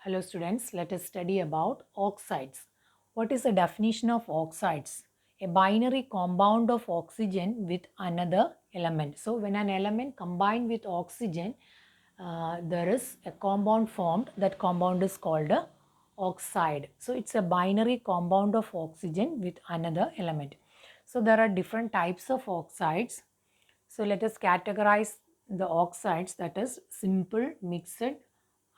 Hello students, let us study about oxides. What is the definition of oxides? A binary compound of oxygen with another element. So when an element combined with oxygen, there is a compound formed. That compound is called a oxide. So it's a binary compound of oxygen with another element. So there are different types of oxides. So let us categorize the oxides, that is simple, mixed,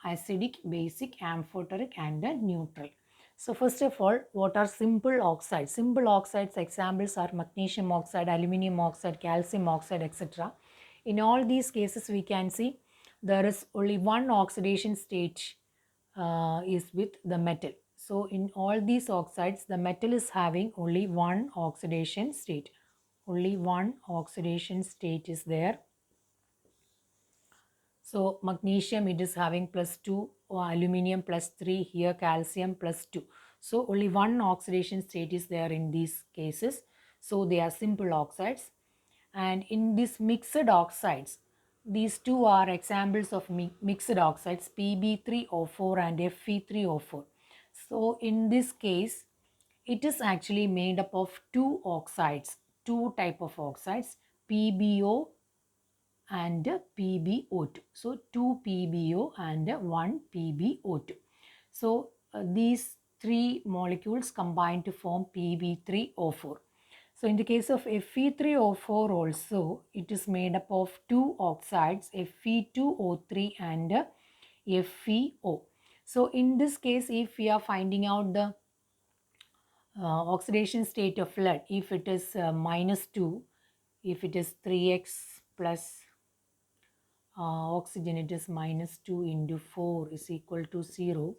acidic, basic, amphoteric and neutral. So first of all, what are simple oxides? Simple oxides examples are magnesium oxide, aluminum oxide, calcium oxide, etc. In all these cases we can see there is only one oxidation state is with the metal. So in all these oxides the metal is having only one oxidation state. Only one oxidation state is there. So magnesium it is having +2, or aluminum +3, here calcium +2. So only one oxidation state is there in these cases. So they are simple oxides. And in these mixed oxides, these two are examples of mixed oxides, Pb3O4 and Fe3O4. So in this case, it is actually made up of two oxides, two type of oxides, PbO and PbO2. So 2 PbO and 1 PbO2. So these three molecules combine to form Pb3O4. So in the case of Fe3O4 also, it is made up of two oxides, Fe2O3 and FeO. So in this case, if we are finding out the oxidation state of lead, if it is -2, if it is 3x plus oxygen, it is -2 into 4 is equal to 0.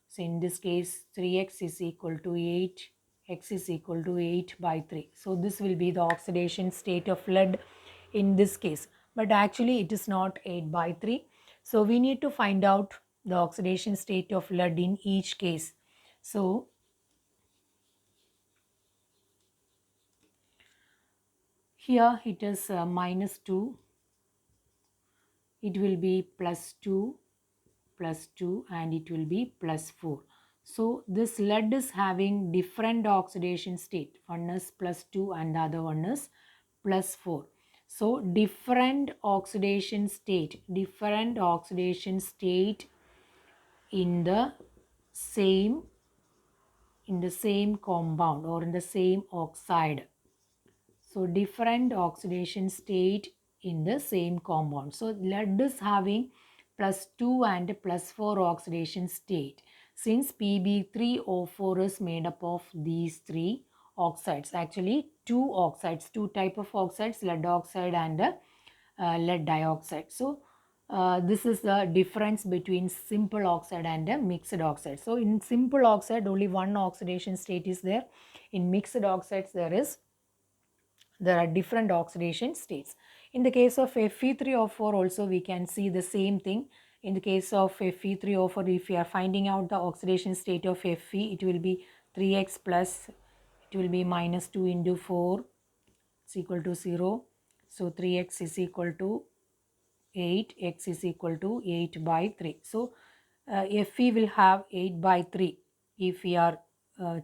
So in this case 3x is equal to 8, x is equal to 8 by 3. So this will be the oxidation state of lead in this case, but actually it is not 8 by 3. So we need to find out the oxidation state of lead in each case. So here it is -2, it will be +2, +2 and it will be +4. So this lead is having different oxidation state. One is +2 and the other one is +4. So different oxidation state in the same compound or in the same oxide. So different oxidation state in the same compound. So lead is having +2 and +4 oxidation state. Since Pb3O4 is made up of these three oxides, actually two oxides, two type of oxides, lead oxide and lead dioxide. So this is the difference between simple oxide and a mixed oxide. So in simple oxide only one oxidation state is there. In mixed oxides there are different oxidation states. In the case of Fe3O4 also we can see the same thing. In the case of Fe3O4, if we are finding out the oxidation state of Fe, it will be 3x plus, it will be -2 into 4, it's equal to 0. So 3x is equal to 8, x is equal to 8 by 3. So Fe will have 8 by 3 if we are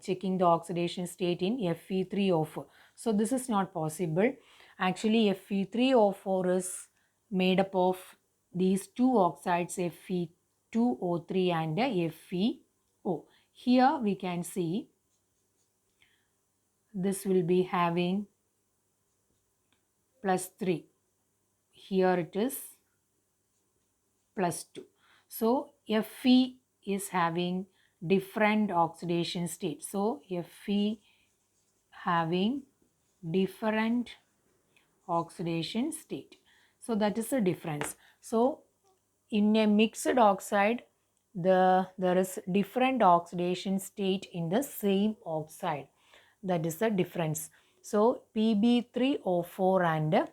checking the oxidation state in Fe3O4. So this is not possible. Actually Fe3O4 is made up of these two oxides, Fe2O3 and FeO. Here we can see this will be having +3. Here it is +2. So Fe is having different oxidation state. So Fe having different oxidation state. So that is the difference. So in a mixed oxide, there is different oxidation state in the same oxide. That is the difference. So Pb3O4 and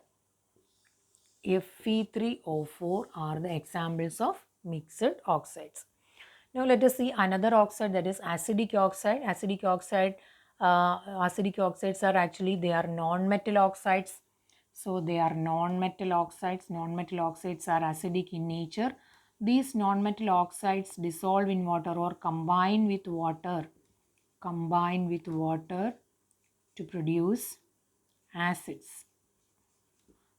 Fe3O4 are the examples of mixed oxides. Now let us see another oxide, that is acidic oxide. Acidic oxides are actually, they are non-metal oxides. So they are non-metal oxides. Non-metal oxides are acidic in nature. These non-metal oxides dissolve in water or combine with water to produce acids.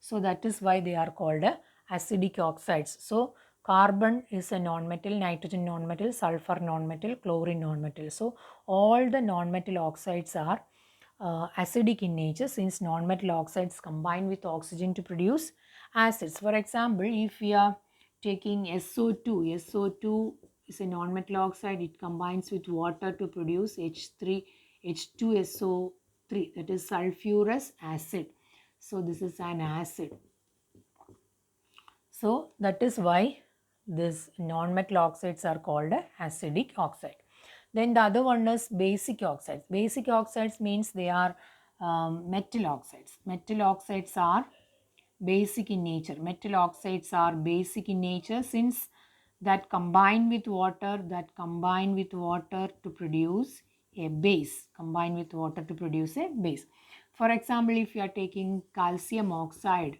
So that is why they are called acidic oxides. So carbon is a non-metal, nitrogen non-metal, sulfur non-metal, chlorine non-metal. So all the non-metal oxides are acidic in nature, since non-metal oxides combine with oxygen to produce acids. For example, if we are taking SO2, SO2 is a non-metal oxide. It combines with water to produce H2SO3, that is sulfurous acid. So this is an acid. So that is why these non-metal oxides are called acidic oxide. Then the other one is basic oxides. Basic oxides means they are metal oxides. Metal oxides are basic in nature. Metal oxides are basic in nature, since that combine with water to produce a base. Combine with water to produce a base. For example, if you are taking calcium oxide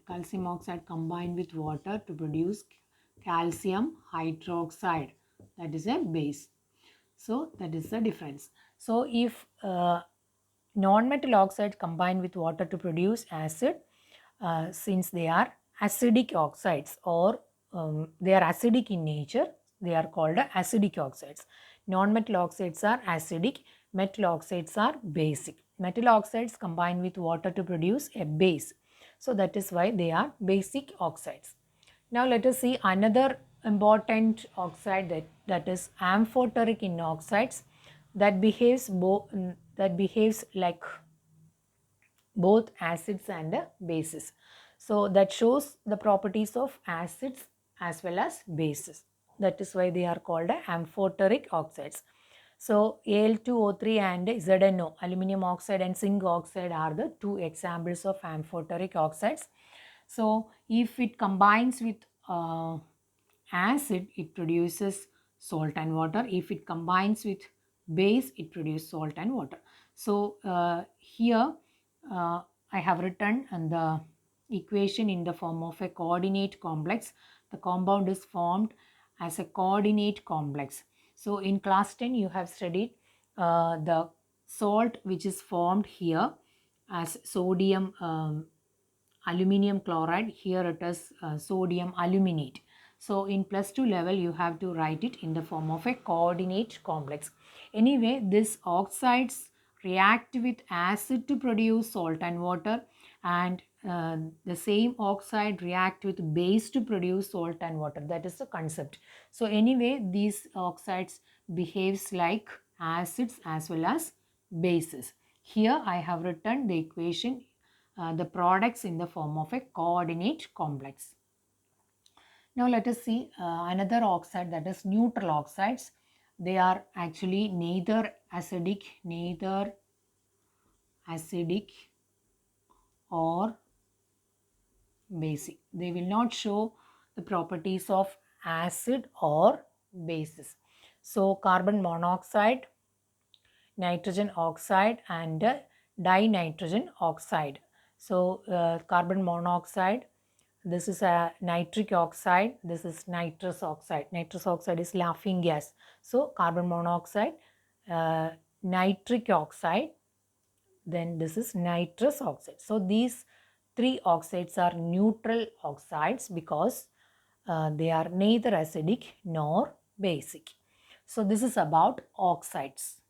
combined with water to produce calcium hydroxide, that is a base. So that is the difference. So if non-metal oxide combine with water to produce acid, since they are acidic oxides, or they are acidic in nature, they are called acidic oxides. Non-metal oxides are acidic, metal oxides are basic. Metal oxides combine with water to produce a base. So that is why they are basic oxides. Now let us see another important oxide, that is amphoteric in oxides, that behaves like both acids and bases. So that shows the properties of acids as well as bases. That is why they are called amphoteric oxides. So Al2O3 and ZNO, aluminum oxide and zinc oxide, are the two examples of amphoteric oxides. So if it combines with acid, it produces salt and water. If it combines with base, it produces salt and water. So here I have written the equation in the form of a coordinate complex. The compound is formed as a coordinate complex. So in class 10 you have studied the salt which is formed here as sodium aluminum chloride. Here it is sodium aluminate. So in plus 2 level you have to write it in the form of a coordinate complex. Anyway, these oxides react with acid to produce salt and water, and the same oxide react with base to produce salt and water. That is the concept. So anyway, these oxides behaves like acids as well as bases. Here I have written the equation, the products in the form of a coordinate complex. Now let us see another oxide, that is neutral oxides. They are actually neither acidic or basic. They will not show the properties of acid or bases. So carbon monoxide, nitrogen oxide and dinitrogen oxide. So carbon monoxide, this is a nitric oxide, this is nitrous oxide. Nitrous oxide is laughing gas. So carbon monoxide, nitric oxide, then this is nitrous oxide. So these three oxides are neutral oxides because they are neither acidic nor basic. So this is about oxides.